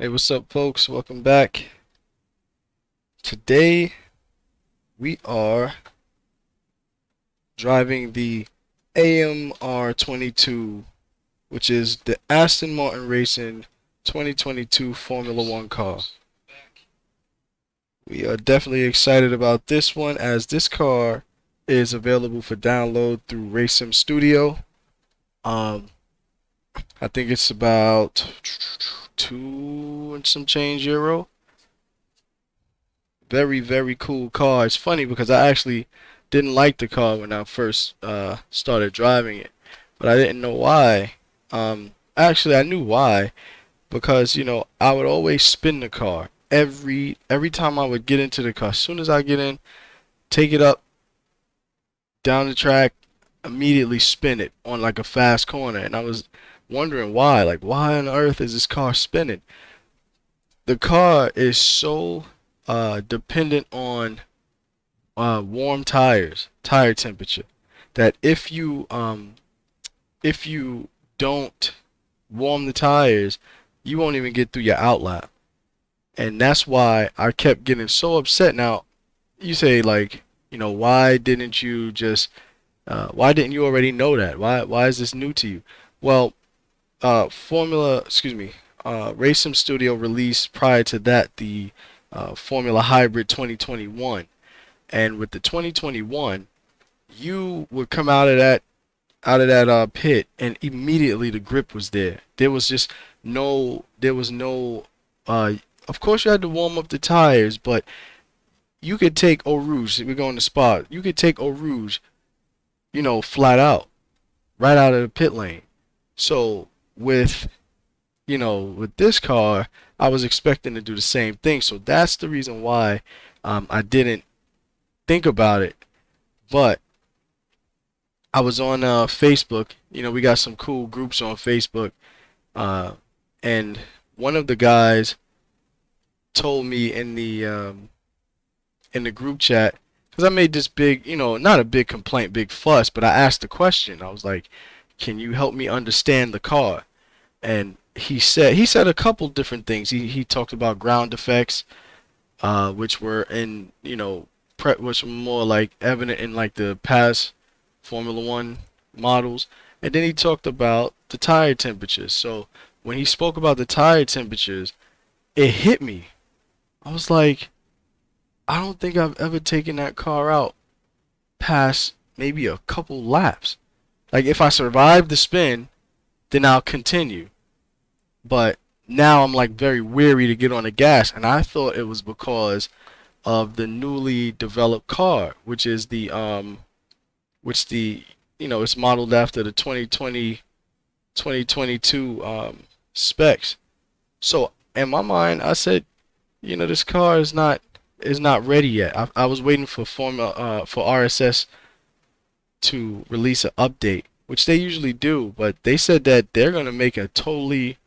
Hey, what's up, folks? Welcome back. Today we are driving the AMR22, which is the Aston Martin Racing 2022 Formula One car. We are definitely excited about this one, as this car is available for download through RaceSim Studio. I think it's about 2 and some change euro. Very, very cool car. It's funny because I actually didn't like the car when I first started driving it, but I didn't know why. Actually, I knew why, because I would always spin the car every time I would get into the car. As soon as I get in, take it up down the track, immediately spin it on like a fast corner, and I was wondering why. Like, why on earth is this car spinning? The car is so dependent on warm tire temperature, that if you don't warm the tires, you won't even get through your outlap. And that's why I kept getting so upset. Now, you say, like, why didn't you just why didn't you already know that? Why is this new to you? Well, RaceSim Studio released prior to that the Formula Hybrid 2021, and with the 2021, you would come out of that pit, and immediately the grip was there. There was no. Of course, you had to warm up the tires, but you could take Eau Rouge. We're going to Spa. You could take Eau Rouge, flat out, right out of the pit lane. So with this car, I was expecting to do the same thing. So that's the reason why I didn't think about it. But I was on Facebook. We got some cool groups on Facebook, and one of the guys told me in the group chat, because I made this big, not a big complaint, big fuss, but I asked the question. I was like, "Can you help me understand the car?" And he said a couple different things. He talked about ground effects, which were which were more like evident in like the past Formula One models. And then he talked about the tire temperatures. So when he spoke about the tire temperatures, it hit me. I was like, I don't think I've ever taken that car out past maybe a couple laps. Like, if I survive the spin, then I'll continue. But now I'm like very weary to get on the gas, and I thought it was because of the newly developed car, which is it's modeled after the 2022 specs. So in my mind, I said, this car is not ready yet. I was waiting for for RSS to release an update, which they usually do, but they said that they're gonna make a totally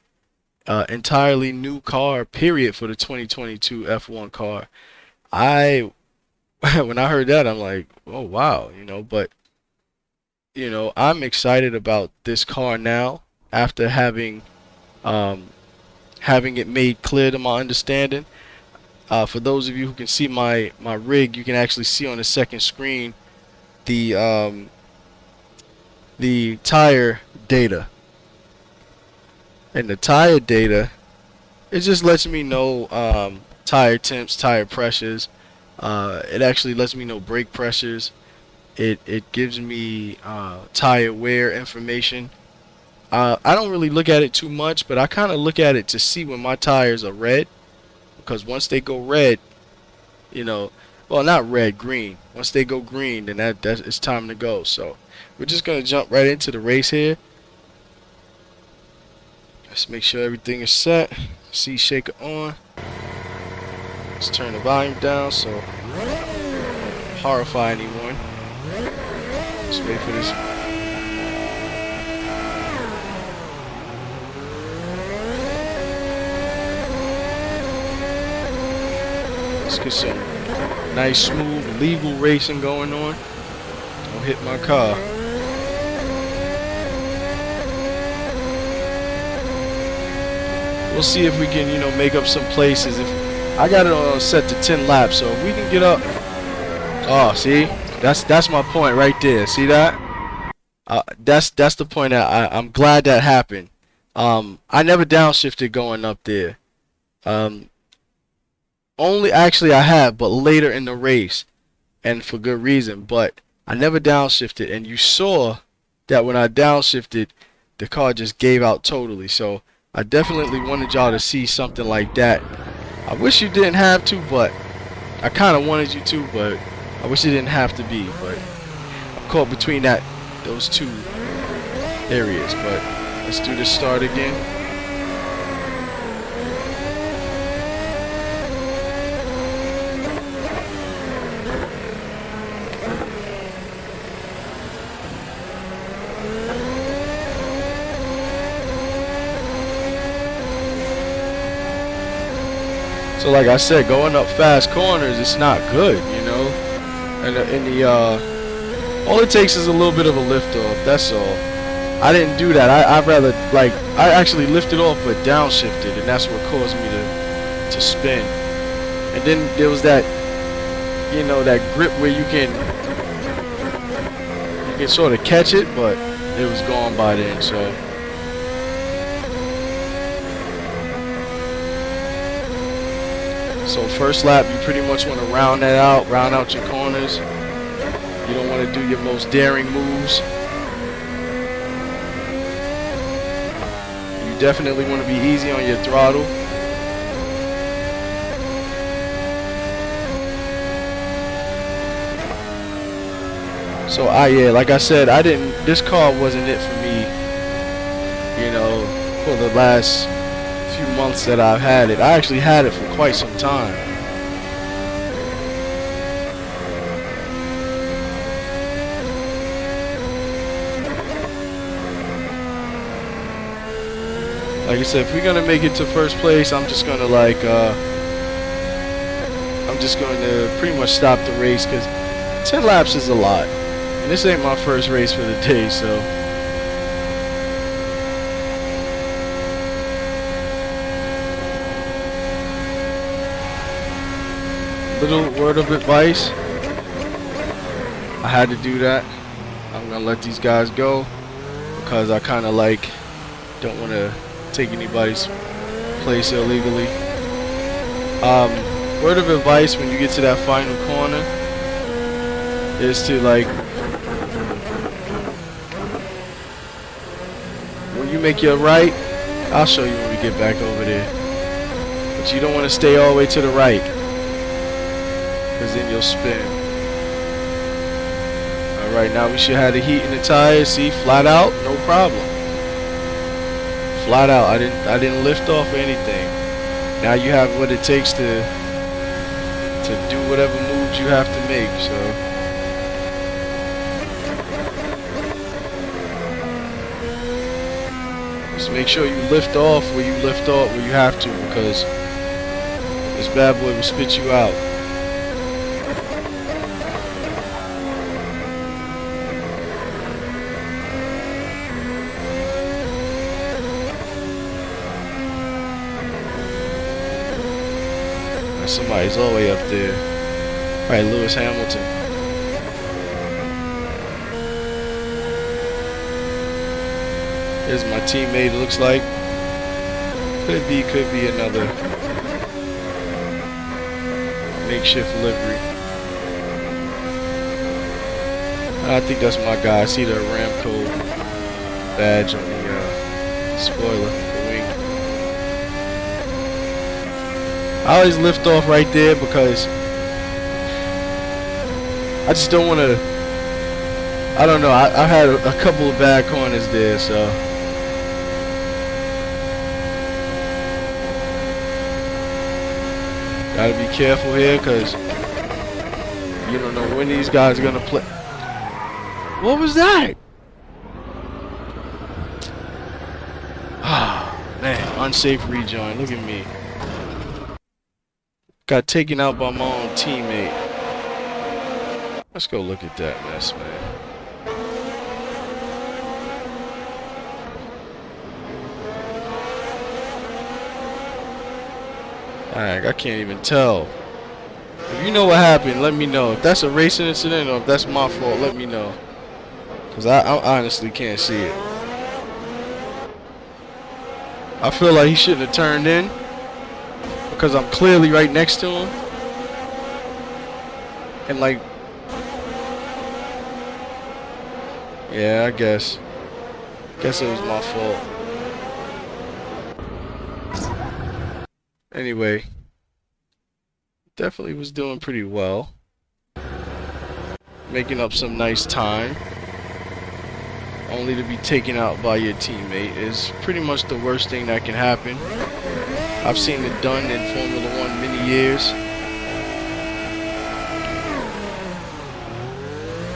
entirely new car, period, for the 2022 F1 car. When I heard that, I'm like, oh wow, but I'm excited about this car now, after having it made clear to my understanding. For those of you who can see my rig, you can actually see on the second screen the tire data. And the tire data, it just lets me know tire temps, tire pressures. It actually lets me know brake pressures. It gives me tire wear information. I don't really look at it too much, but I kind of look at it to see when my tires are red, because once they go red, well, not red, green. Once they go green, then that it's time to go. So we're just gonna jump right into the race here. Let's make sure everything is set. C shaker on. Let's turn the volume down so I don't horrify anyone. Let's wait for this. Let's get some nice, smooth, legal racing going on. Don't hit my car. we'll see if we can, you know, make up some places. If I got it set to 10 laps, so if we can get up. Oh, see, that's my point right there. See that? That's the point that I'm glad that happened. I never downshifted going up there. Only actually I have, but later in the race, and for good reason. But I never downshifted, and you saw that when I downshifted, the car just gave out totally. So I definitely wanted y'all to see something like that. I wish you didn't have to, but I kind of wanted you to, but I wish it didn't have to be. But I'm caught between those two areas. But let's do the start again. So like I said, going up fast corners, it's not good, you know. And all it takes is a little bit of a lift off. That's all. I didn't do that. I'd rather, like, I actually lifted off but downshifted, and that's what caused me to spin. And then there was that, you know, that grip where you can sort of catch it, but it was gone by then. So first lap, you pretty much want to round out your corners. You don't want to do your most daring moves. You definitely want to be easy on your throttle. So yeah, like I said, this car wasn't it for me, you know, for the last few months that I've had it. I actually had it for quite some time. Like I said, if we're gonna make it to first place, I'm just gonna pretty much stop the race, because 10 laps is a lot, and this ain't my first race for the day, so. Little word of advice, I had to do that. I'm gonna let these guys go because I kind of don't want to take anybody's place illegally. Word of advice when you get to that final corner is to, like, when you make your right, I'll show you when we get back over there, but you don't want to stay all the way to the right, because then you'll spin. Alright, now we should have the heat in the tires. See, flat out, no problem. Flat out, I didn't lift off or anything. Now you have what it takes to do whatever moves you have to make, so. Just make sure you lift off where you have to, because this bad boy will spit you out. Somebody's all the way up there. Alright, Lewis Hamilton. Here's my teammate, it looks like. Could be another makeshift livery. I think that's my guy. I see the Ramco badge on the spoiler. I always lift off right there because I just don't want to. I don't know. I had a couple of bad corners there, so. Gotta be careful here, because you don't know when these guys are gonna play. What was that? Ah, man, unsafe rejoin. Look at me. Got taken out by my own teammate. Let's go look at that mess, man. I can't even tell. If you know what happened, let me know. If that's a racing incident or if that's my fault, let me know. Because I honestly can't see it. I feel like he shouldn't have turned in because I'm clearly right next to him. And like, yeah, I guess it was my fault. Anyway, definitely was doing pretty well. Making up some nice time. Only to be taken out by your teammate is pretty much the worst thing that can happen. I've seen it done in Formula 1 many years.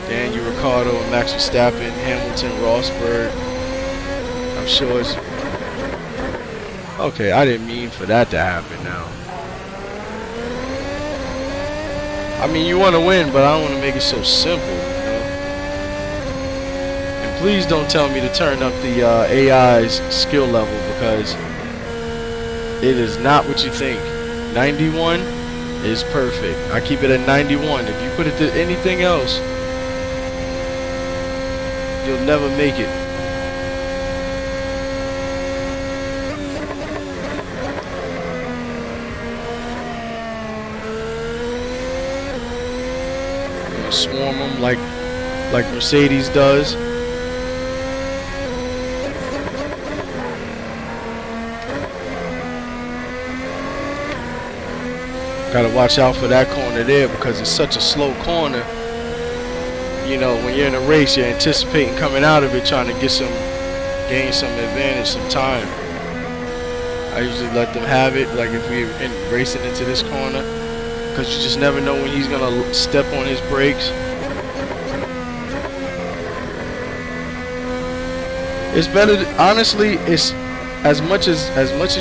Daniel Ricciardo and Max Verstappen, Hamilton, Rosberg. I'm sure it's... Okay, I didn't mean for that to happen now. I mean, you want to win, but I don't want to make it so simple, you know? And please don't tell me to turn up the AI's skill level, because it is not what you think. 91 is perfect. I keep it at 91. If you put it to anything else, you'll never make it. Swarm them like Mercedes does. Gotta watch out for that corner there because it's such a slow corner. You know, when you're in a race, you're anticipating coming out of it, trying to gain some advantage, some time. I usually let them have it, like if we're racing into this corner, because you just never know when he's gonna step on his brakes. It's better, honestly. It's as much as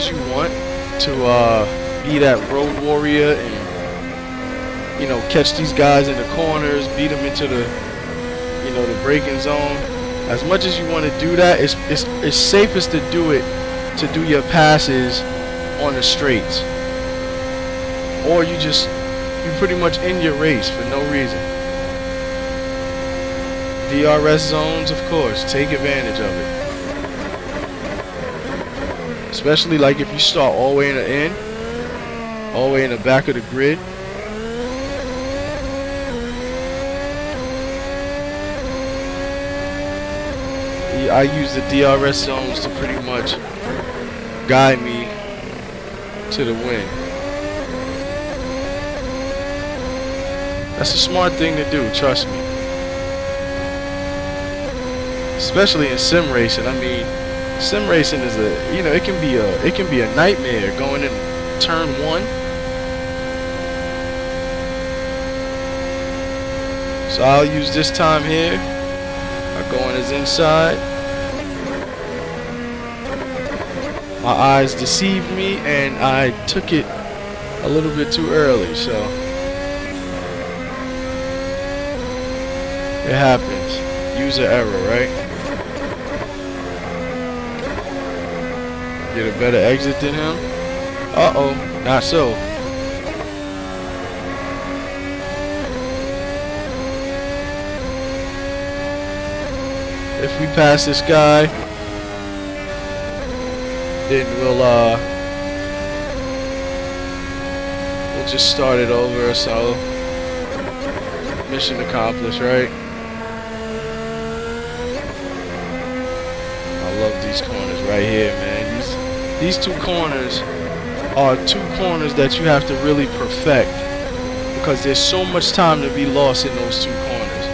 you want to be that road warrior and, you know, catch these guys in the corners, beat them into the, you know, the braking zone. As much as you want to do that, it's safest to do it, to do your passes on the straights, or you pretty much end your race for no reason. DRS zones, of course, take advantage of it. Especially like if you start all the way in the end, all the way in the back of the grid. I use the DRS zones to pretty much guide me to the win. That's a smart thing to do, trust me. Especially in sim racing. I mean, sim racing is it can be a nightmare going in turn 1. So I'll use this time here. I go on his inside. My eyes deceived me and I took it a little bit too early, so it happens. User error, right? Get a better exit than him. Uh-oh, not so. If we pass this guy, then we'll just start it over, so mission accomplished, right? I love these corners right here, man. These two corners are two corners that you have to really perfect, because there's so much time to be lost in those two corners.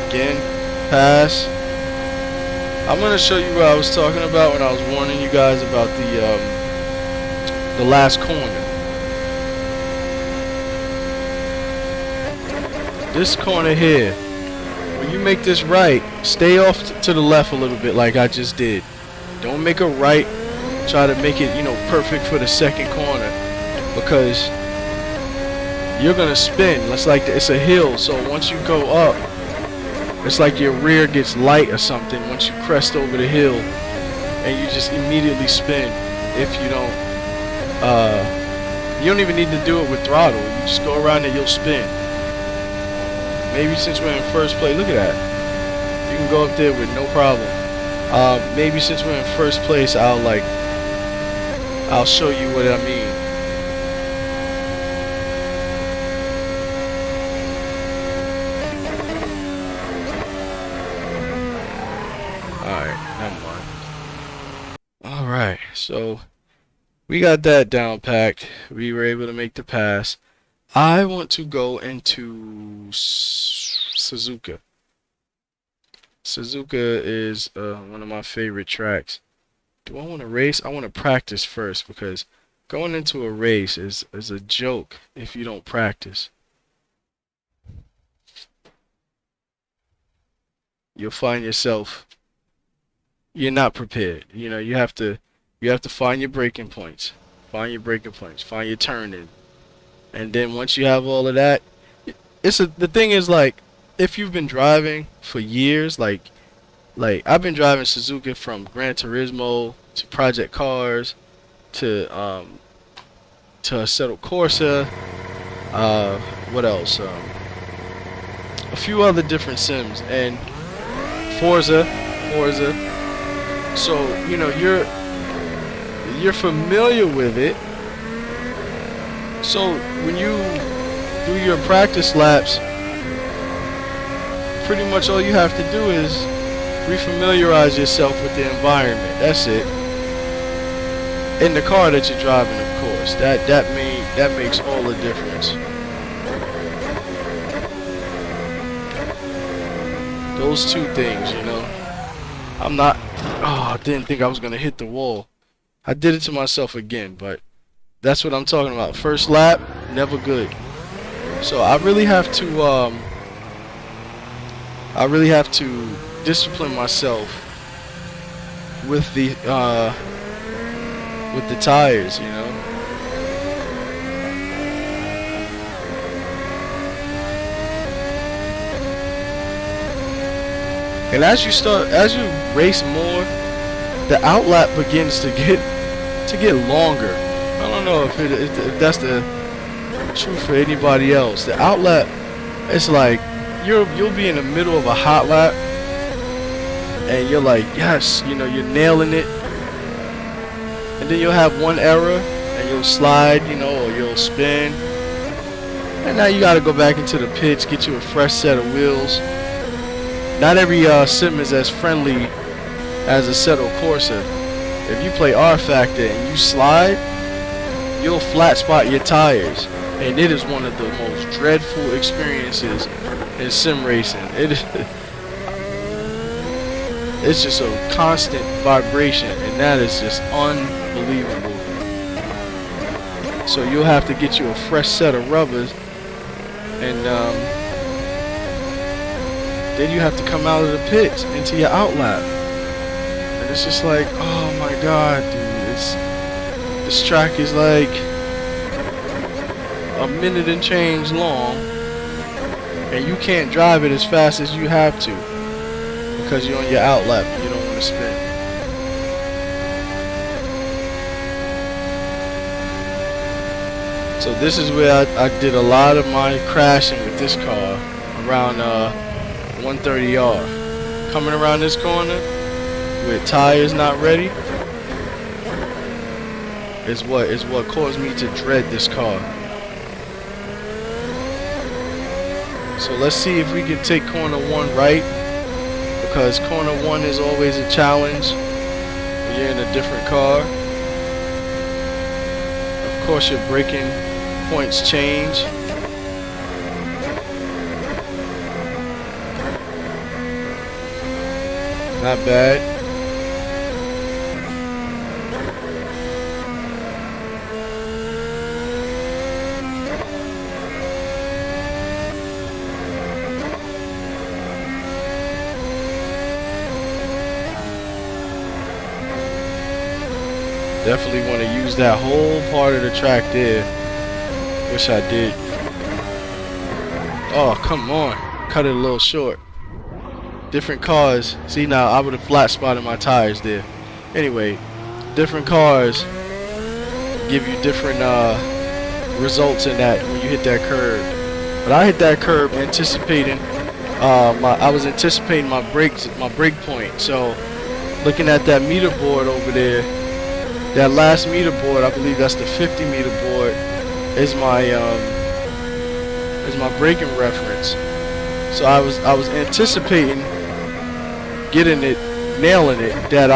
Again, pass. I'm gonna show you what I was talking about when I was warning you guys about the last corner. This corner here, when you make this right, stay off to the left a little bit like I just did. Don't make a right, try to make it, you know, perfect for the second corner, because you're gonna spin. It's a hill, so once you go up, it's like your rear gets light or something once you crest over the hill and you just immediately spin if you don't even need to do it with throttle. You just go around and you'll spin. Maybe since we're in first place, look at that. You can go up there with no problem. Maybe since we're in first place, I'll show you what I mean. Alright, never mind. Alright, so we got that down packed. We were able to make the pass. I want to go into Suzuka. Suzuka is one of my favorite tracks. Do I want to race? I want to practice first, because going into a race is a joke if you don't practice. You'll find yourself, you're not prepared. You know, you have to find your braking points. Find your braking points. Find your turning. And then once you have all of that, the thing is, like, if you've been driving for years, like I've been driving Suzuka from Gran Turismo to Project Cars to Assetto Corsa, what else? A few other different sims, and Forza. So, you know, you're familiar with it. So when you do your practice laps, pretty much all you have to do is refamiliarize yourself with the environment. That's it. In the car that you're driving, of course. That makes all the difference. Those two things, you know. I didn't think I was gonna hit the wall. I did it to myself again, but that's what I'm talking about. First lap, never good. So I really have to discipline myself with the tires, you know. And as you race more, the outlap begins to get longer. I don't know if that's the truth for anybody else. The outlap, it's like you'll be in the middle of a hot lap, and you're like, yes, you know, you're nailing it, and then you'll have one error, and you'll slide, you know, or you'll spin, and now you got to go back into the pits, get you a fresh set of wheels. Not every sim is as friendly as Assetto Corsa. If you play R Factor and you slide, you'll flat spot your tires, and it is one of the most dreadful experiences in sim racing. It's just a constant vibration, and that is just unbelievable. So you'll have to get you a fresh set of rubbers, and then you have to come out of the pits into your outlap, and it's just like, oh my god, dude, this track is like a minute and change long, and you can't drive it as fast as you have to because you're on your outlap and you don't want to spin. So this is where I did a lot of my crashing with this car around 130R. Coming around this corner with tires not ready is what caused me to dread this car. So let's see if we can take corner 1 right, because corner 1 is always a challenge when you're in a different car. Of course, your braking points change. Not bad. Definitely want to use that whole part of the track there. Wish I did. Oh, come on. Cut it a little short. Different cars. See, now I would have flat spotted my tires there. Anyway, different cars give you different results in that when you hit that curb. But I hit that curb anticipating I was anticipating my brake point. So looking at that meter board over there, that last meter board, I believe that's the 50 meter board, is my braking reference. So I was anticipating getting it, nailing it. That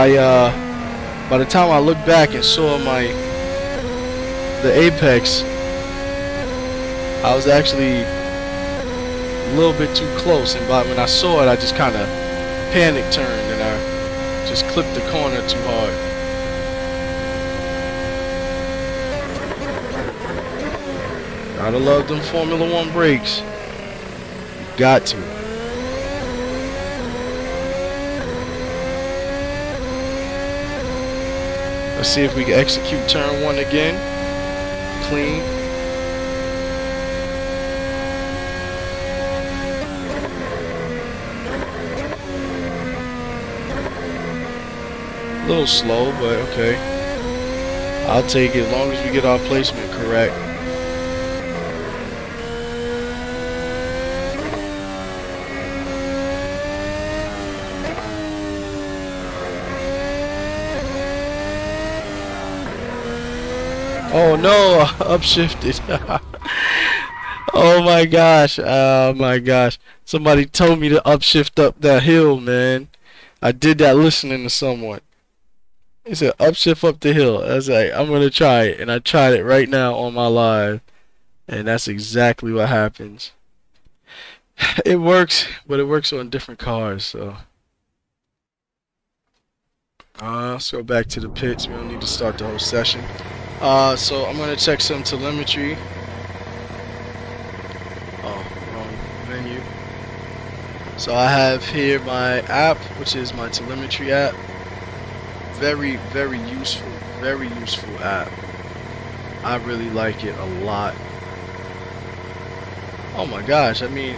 by the time I looked back and saw the apex, I was actually a little bit too close. And when I saw it, I just kind of panic turned and I just clipped the corner too hard. Gotta love them Formula One brakes. You got to. Let's see if we can execute turn 1 again. Clean. A little slow, but okay. I'll take it as long as we get our placement correct. Oh no, upshifted. Oh my gosh. Oh my gosh. Somebody told me to upshift up that hill, man. I did that listening to someone. He said upshift up the hill. I was like, I'm gonna try it, and I tried it right now on my live, and that's exactly what happens. It works, but it works on different cars. So let's go back to the pits. We don't need to start the whole session. So I'm gonna check some telemetry. Oh, wrong menu. So I have here my app, which is my telemetry app. Very, very useful app. I really like it a lot. Oh my gosh, I mean,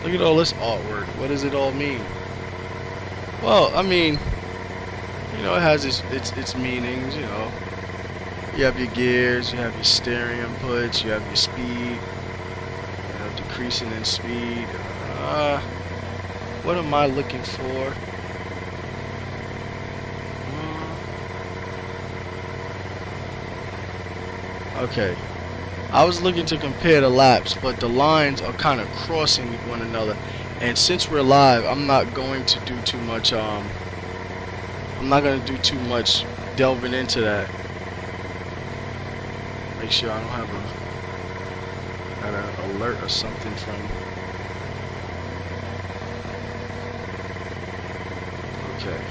look at all this artwork. What does it all mean? Well, I mean, you know, it has its meanings, you know. You have your gears, you have your steering inputs, you have your speed, you know, decreasing in speed. What am I looking for? Okay. I was looking to compare the laps, but the lines are kind of crossing one another. And since we're live, I'm not going to do too much delving into that. Make sure I don't have an alert or something from. Okay.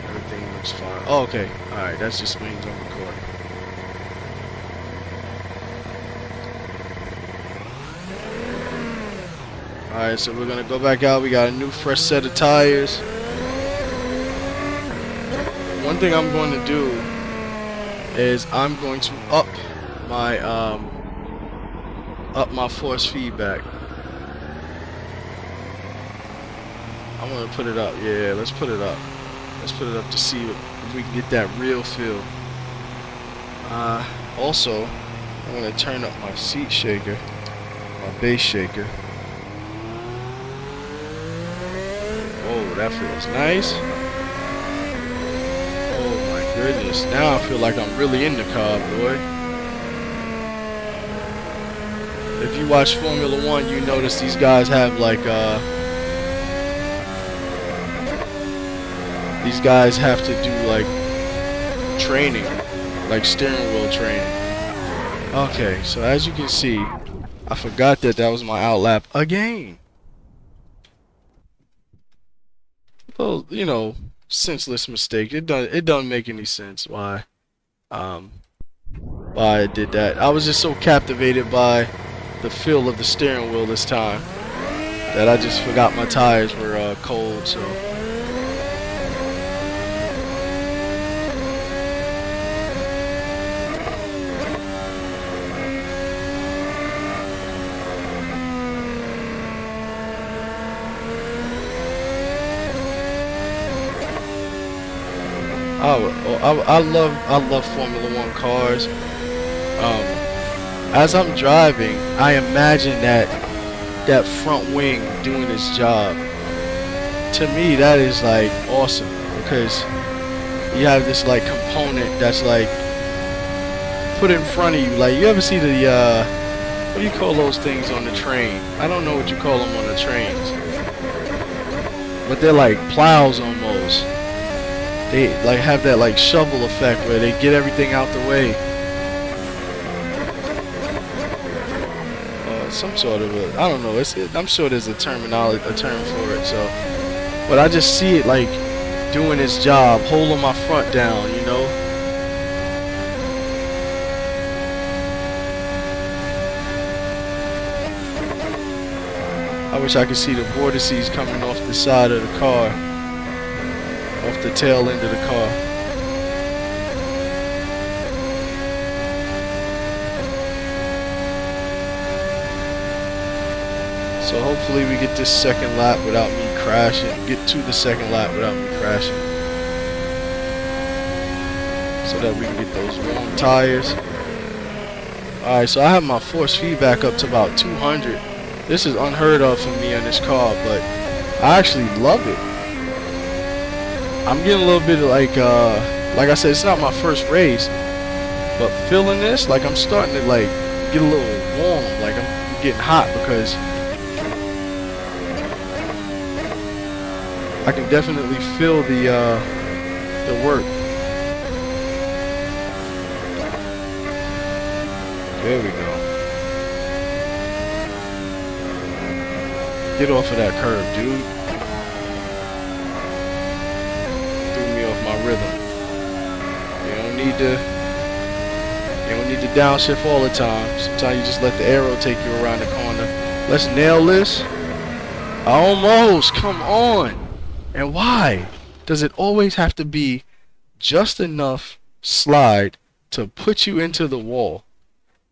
Everything looks fine. Oh, okay. Alright, that just means I'm recording. Alright, so we're gonna go back out. We got a new fresh set of tires. One thing I'm going to do is I'm going to up my force feedback. I'm gonna put it up. Yeah, let's put it up. Let's put it up to see if we can get that real feel. Also, I'm gonna turn up my seat shaker, my bass shaker. Oh, that feels nice. Oh my goodness, now I feel like I'm really in the car, boy. If you watch Formula One, you notice these guys have like these guys have to do like training, like steering wheel training. Okay, so as you can see, I forgot that was my outlap again. Well, you know, senseless mistake. It doesn't make any sense why I did that. I was just so captivated by the feel of the steering wheel this time that I just forgot my tires were cold. So I love Formula One cars. As I'm driving, I imagine that front wing doing its job. To me, that is like awesome because you have this like component that's like put in front of you. Like you ever see the what do you call those things on the train? I don't know what you call them on the trains, but they're like plows almost. They like have that like shovel effect where they get everything out the way. Some sort of a, I don't know. I'm sure there's a term for it. So, but I just see it like doing its job, holding my front down, you know. I wish I could see the vortices coming off the side of the car, off the tail end of the car. So hopefully we get this second lap without me crashing. Get to the second lap without me crashing. So that we can get those warm tires. Alright, so I have my force feedback up to about 200. This is unheard of for me on this car, but I actually love it. I'm getting a little bit of like I said, it's not my first race, but feeling this, like I'm starting to like get a little warm, like I'm getting hot because I can definitely feel the work. There we go. Get off of that curve, dude. Threw me off my rhythm. You don't need to downshift all the time. Sometimes you just let the arrow take you around the corner. Let's nail this. Almost. Come on. And why does it always have to be just enough slide to put you into the wall?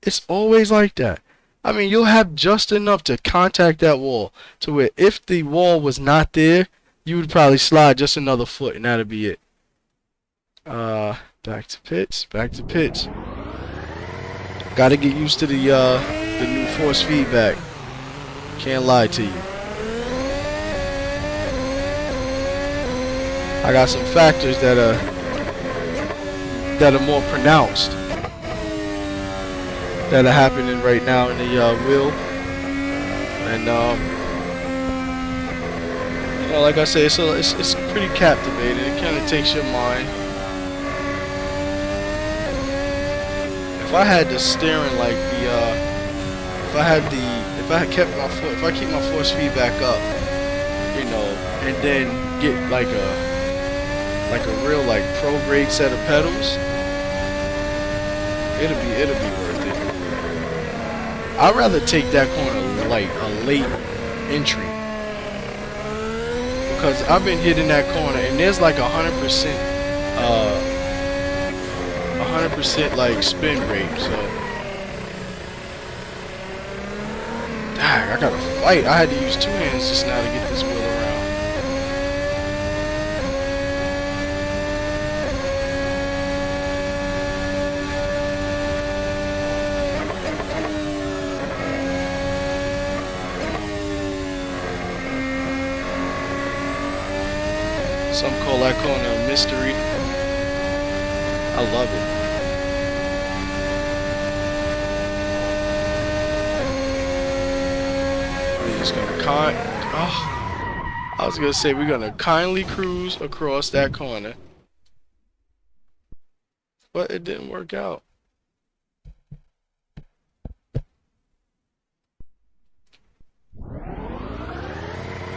It's always like that. I mean, you'll have just enough to contact that wall to where if the wall was not there, you would probably slide just another foot and that'd be it. Back to pits. Gotta get used to the new force feedback. Can't lie to you. I got some factors that are more pronounced that are happening right now in the wheel, and you know, like I say, it's pretty captivating. It kind of takes your mind. If I had the steering like if I keep my force feedback up, you know, and then get like a real like pro grade set of pedals, it'll be worth it. I'd rather take that corner like a late entry because I've been hitting that corner and there's like 100% like spin rate. So dang, I gotta fight. I had to use two hands just now to get this wheel around. Some call that corner a mystery. I love it. We're just gonna I was gonna say we're gonna kindly cruise across that corner, but it didn't work out.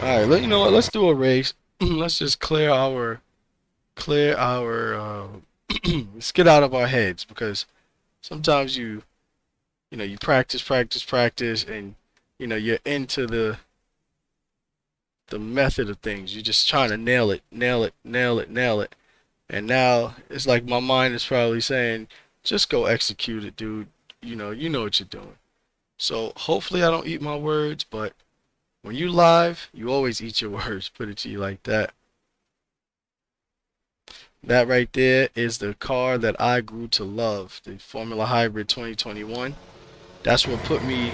All right, you know what? Let's do a race. Let's just clear our let's get out of our heads because sometimes you practice and you know you're into the method of things. You're just trying to nail it, and now it's like my mind is probably saying just go execute it, dude. You know what you're doing. So hopefully I don't eat my words, but when you live, you always eat your words. Put it to you like that. That right there is the car that I grew to love, the Formula Hybrid 2021. That's what put me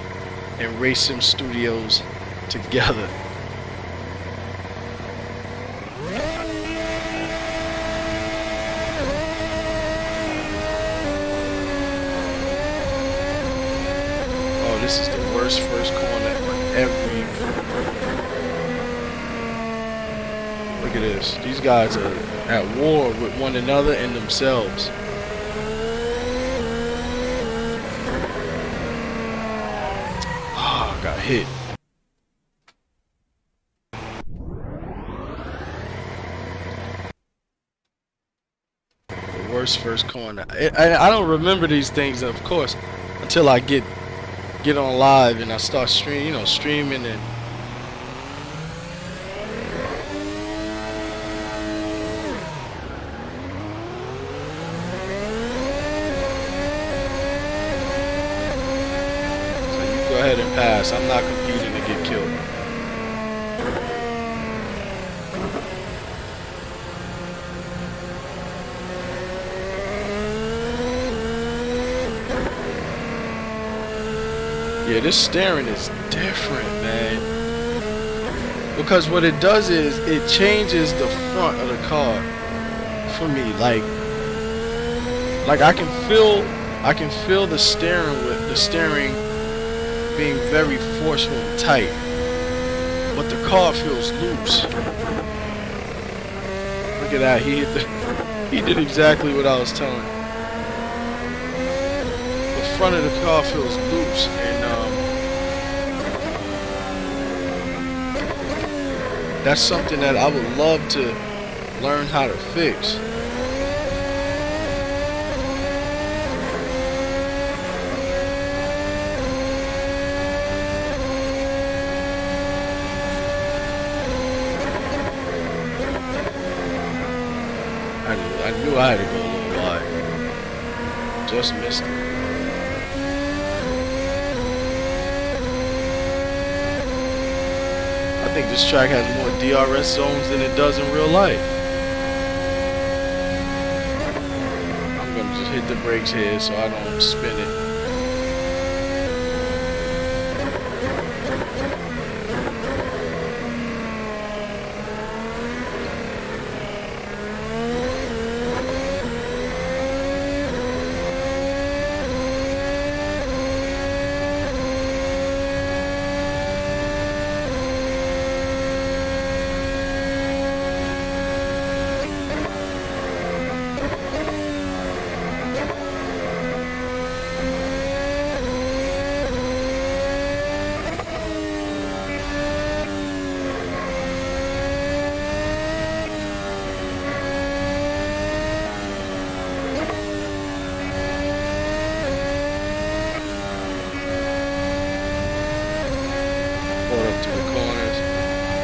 and Race Sim Studios together. Oh, this is the worst first corner on every. Look at this. These guys are at war with one another and themselves. Oh, got hit. The worst first corner. I don't remember these things, of course, until I get on live and I start streaming and. Go ahead and pass. I'm not competing to get killed. Yeah, this steering is different, man. Because what it does is it changes the front of the car for me. Like I can feel the steering being very forceful and tight, but the car feels loose. Look at that, he did exactly what I was telling him. The front of the car feels loose, and that's something that I would love to learn how to fix. I knew I had to go a little wide. Just missed it. I think this track has more DRS zones than it does in real life. I'm gonna just hit the brakes here so I don't spin it.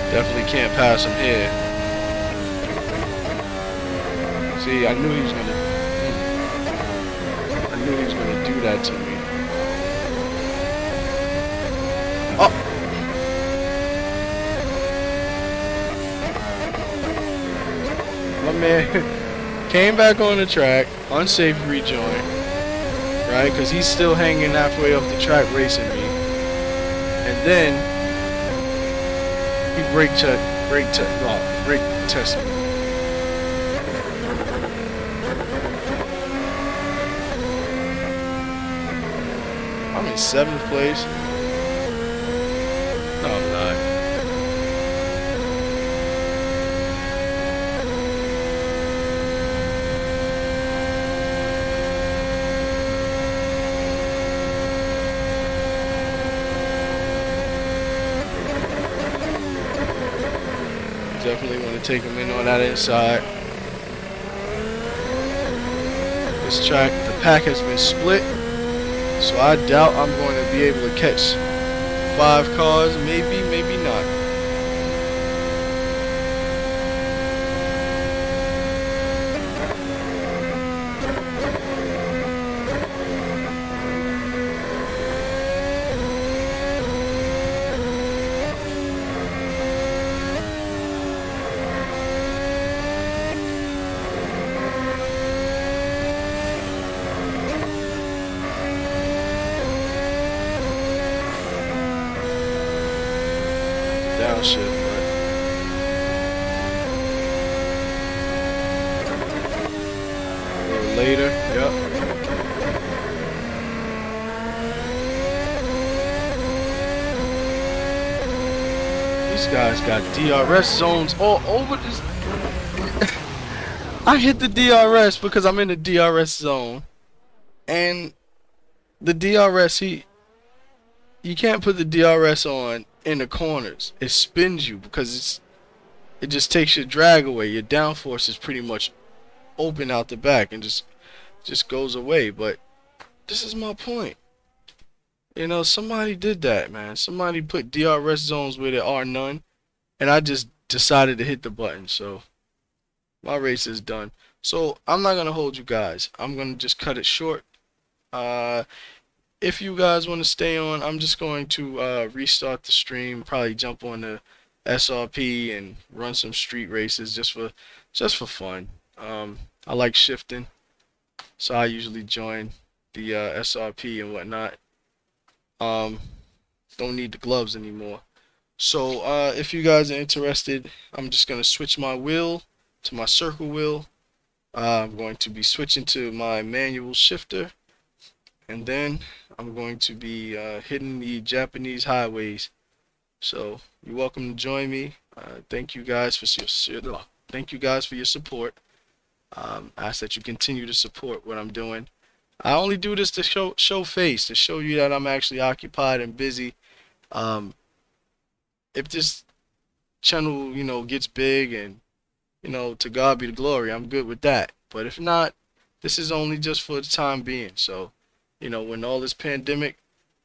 Definitely can't pass him here. See, I knew he was gonna do that to me. Oh! My man came back on the track, unsafe rejoin, right? Because he's still hanging halfway up the track racing me. And then he brake test me. I'm in 7th place. No, I'm not. Definitely want to take him in on that inside. This track, the pack has been split, so I doubt I'm going to be able to catch 5 cars. Maybe, maybe not. shift, but a little later. Yep. These guys got DRS zones all over this. I hit the DRS because I'm in the DRS zone, and the DRS you can't put the DRS on in the corners. It spins you because it just takes your drag away. Your downforce is pretty much open out the back and just goes away. But this is my point. You know, somebody did that, man. Somebody put DRS zones where there are none, and I just decided to hit the button. So my race is done. So I'm not gonna hold you guys. I'm gonna just cut it short. If you guys want to stay on, I'm just going to restart the stream. Probably jump on the SRP and run some street races just for fun. I like shifting, so I usually join the SRP and whatnot. Don't need the gloves anymore. So if you guys are interested, I'm just gonna switch my wheel to my circle wheel. I'm going to be switching to my manual shifter, and then I'm going to be hitting the Japanese highways. So you're welcome to join me. Thank you guys for your support. I ask that you continue to support what I'm doing. I only do this to show face, to show you that I'm actually occupied and busy. If this channel, gets big and, to God be the glory, I'm good with that. But if not, this is only just for the time being. So, when all this pandemic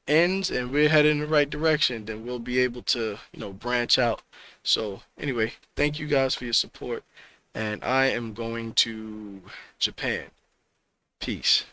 ends and we're headed in the right direction, then we'll be able to, branch out. So anyway, thank you guys for your support, and I am going to Japan. Peace.